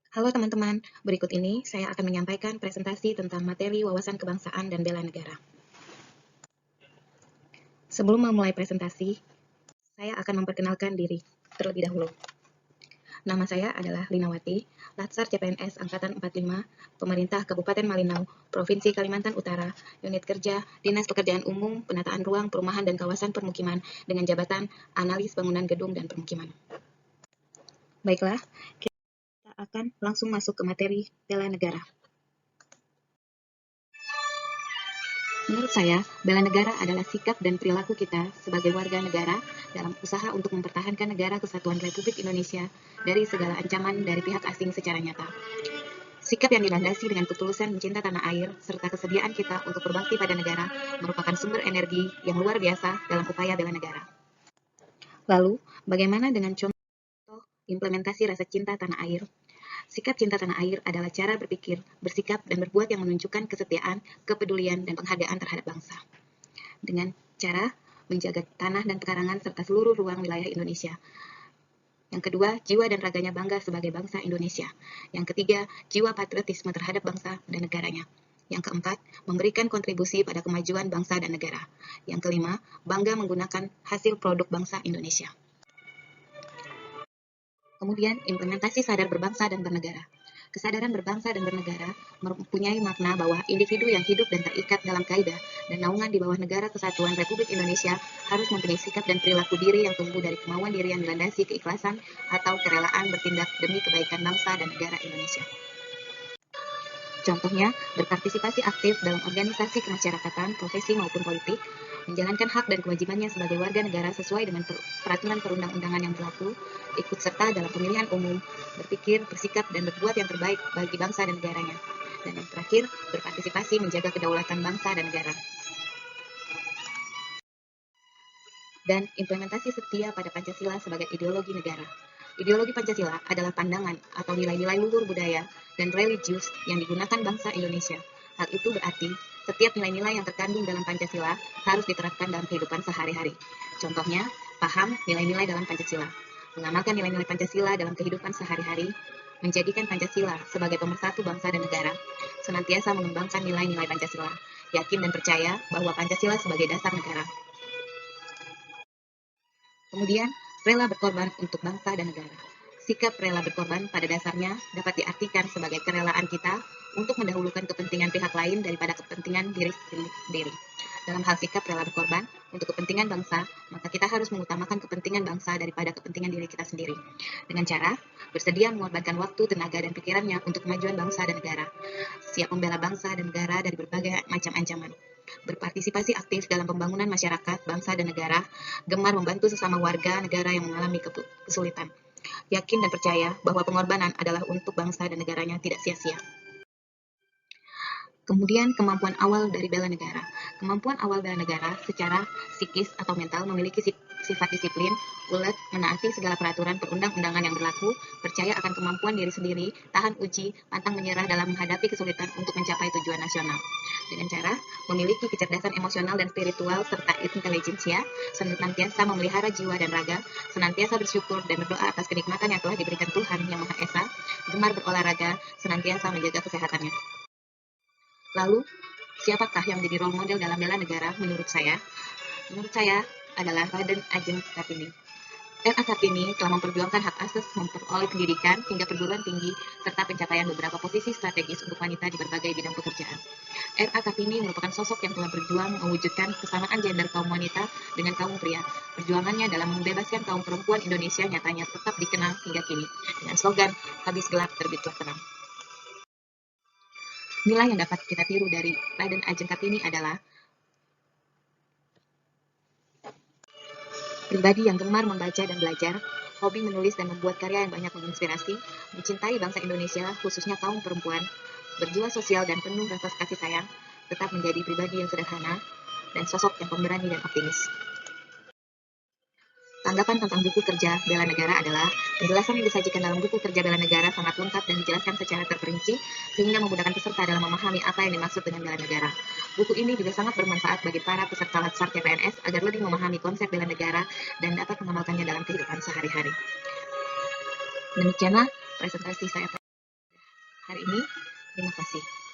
Halo teman-teman, berikut ini saya akan menyampaikan presentasi tentang materi wawasan kebangsaan dan bela negara. Sebelum memulai presentasi, saya akan memperkenalkan diri terlebih dahulu. Nama saya adalah Linawati, Latsar CPNS Angkatan 45, Pemerintah Kabupaten Malinau, Provinsi Kalimantan Utara, Unit Kerja, Dinas Pekerjaan Umum, Penataan Ruang, Perumahan dan Kawasan Permukiman, dengan jabatan Analis Bangunan Gedung dan Permukiman. Baiklah, kita akan langsung masuk ke materi bela negara. Menurut saya, bela negara adalah sikap dan perilaku kita sebagai warga negara dalam usaha untuk mempertahankan negara kesatuan Republik Indonesia dari segala ancaman dari pihak asing secara nyata. Sikap yang dilandasi dengan ketulusan mencinta tanah air serta kesediaan kita untuk berbakti pada negara merupakan sumber energi yang luar biasa dalam upaya bela negara. Lalu, bagaimana dengan contoh implementasi rasa cinta tanah air? Sikap cinta tanah air adalah cara berpikir, bersikap, dan berbuat yang menunjukkan kesetiaan, kepedulian, dan penghargaan terhadap bangsa. Dengan cara menjaga tanah dan pekarangan serta seluruh ruang wilayah Indonesia. Yang kedua, jiwa dan raganya bangga sebagai bangsa Indonesia. Yang ketiga, jiwa patriotisme terhadap bangsa dan negaranya. Yang keempat, memberikan kontribusi pada kemajuan bangsa dan negara. Yang kelima, bangga menggunakan hasil produk bangsa Indonesia. Kemudian, implementasi sadar berbangsa dan bernegara. Kesadaran berbangsa dan bernegara mempunyai makna bahwa individu yang hidup dan terikat dalam kaidah dan naungan di bawah negara kesatuan Republik Indonesia harus mempunyai sikap dan perilaku diri yang tumbuh dari kemauan diri yang dilandasi keikhlasan atau kerelaan bertindak demi kebaikan bangsa dan negara Indonesia. Contohnya, berpartisipasi aktif dalam organisasi kemasyarakatan, profesi maupun politik, menjalankan hak dan kewajibannya sebagai warga negara sesuai dengan peraturan perundang-undangan yang berlaku, ikut serta dalam pemilihan umum, berpikir, bersikap, dan berbuat yang terbaik bagi bangsa dan negaranya. Dan yang terakhir, berpartisipasi menjaga kedaulatan bangsa dan negara. Dan implementasi setia pada Pancasila sebagai ideologi negara. Ideologi Pancasila adalah pandangan atau nilai-nilai luhur budaya dan religius yang digunakan bangsa Indonesia. Hal itu berarti setiap nilai-nilai yang terkandung dalam Pancasila harus diterapkan dalam kehidupan sehari-hari. Contohnya, paham nilai-nilai dalam Pancasila, mengamalkan nilai-nilai Pancasila dalam kehidupan sehari-hari, menjadikan Pancasila sebagai pemersatu bangsa dan negara, senantiasa mengembangkan nilai-nilai Pancasila, yakin dan percaya bahwa Pancasila sebagai dasar negara. Kemudian, rela berkorban untuk bangsa dan negara. Sikap rela berkorban pada dasarnya dapat diartikan sebagai kerelaan kita untuk mendahulukan kepentingan pihak lain daripada kepentingan diri sendiri. Dalam hal sikap rela berkorban untuk kepentingan bangsa, maka kita harus mengutamakan kepentingan bangsa daripada kepentingan diri kita sendiri. Dengan cara bersedia mengorbankan waktu, tenaga, dan pikirannya untuk kemajuan bangsa dan negara. Siap membela bangsa dan negara dari berbagai macam ancaman. Berpartisipasi aktif dalam pembangunan masyarakat, bangsa, dan negara, gemar membantu sesama warga negara yang mengalami kesulitan, yakin dan percaya bahwa pengorbanan adalah untuk bangsa dan negaranya tidak sia-sia. Kemudian, kemampuan awal dari bela negara. Kemampuan awal bela negara secara psikis atau mental memiliki sifat disiplin, ulet, menaati segala peraturan perundang-undangan yang berlaku, percaya akan kemampuan diri sendiri, tahan uji, pantang menyerah dalam menghadapi kesulitan untuk mencapai tujuan nasional. Dengan cara memiliki kecerdasan emosional dan spiritual serta intelijensia, senantiasa memelihara jiwa dan raga, senantiasa bersyukur dan berdoa atas kenikmatan yang telah diberikan Tuhan Yang Maha Esa, gemar berolahraga, senantiasa menjaga kesehatannya. Lalu, siapakah yang menjadi role model dalam bela negara menurut saya? Menurut saya adalah Raden Ajeng Kartini. R.A. Kartini telah memperjuangkan hak asas memperoleh pendidikan hingga perguruan tinggi serta pencapaian beberapa posisi strategis untuk wanita di berbagai bidang pekerjaan. R.A. Kartini merupakan sosok yang telah berjuang mewujudkan kesamaan gender kaum wanita dengan kaum pria. Perjuangannya dalam membebaskan kaum perempuan Indonesia nyatanya tetap dikenang hingga kini dengan slogan "Habis gelap terbitlah terang". Nilai yang dapat kita tiru dari Raden Ajeng Kartini adalah pribadi yang gemar membaca dan belajar, hobi menulis dan membuat karya yang banyak menginspirasi, mencintai bangsa Indonesia, khususnya kaum perempuan, berjiwa sosial dan penuh rasa kasih sayang, tetap menjadi pribadi yang sederhana, dan sosok yang pemberani dan optimis. Tanggapan tentang buku kerja bela negara adalah penjelasan yang disajikan dalam buku kerja bela negara sangat lengkap dan dijelaskan secara terperinci sehingga memudahkan peserta dalam memahami apa yang dimaksud dengan bela negara. Buku ini juga sangat bermanfaat bagi para peserta Latsar CPNS agar lebih memahami konsep bela negara dan dapat mengamalkannya dalam kehidupan sehari-hari. Demikianlah presentasi saya. hari ini. Terima kasih.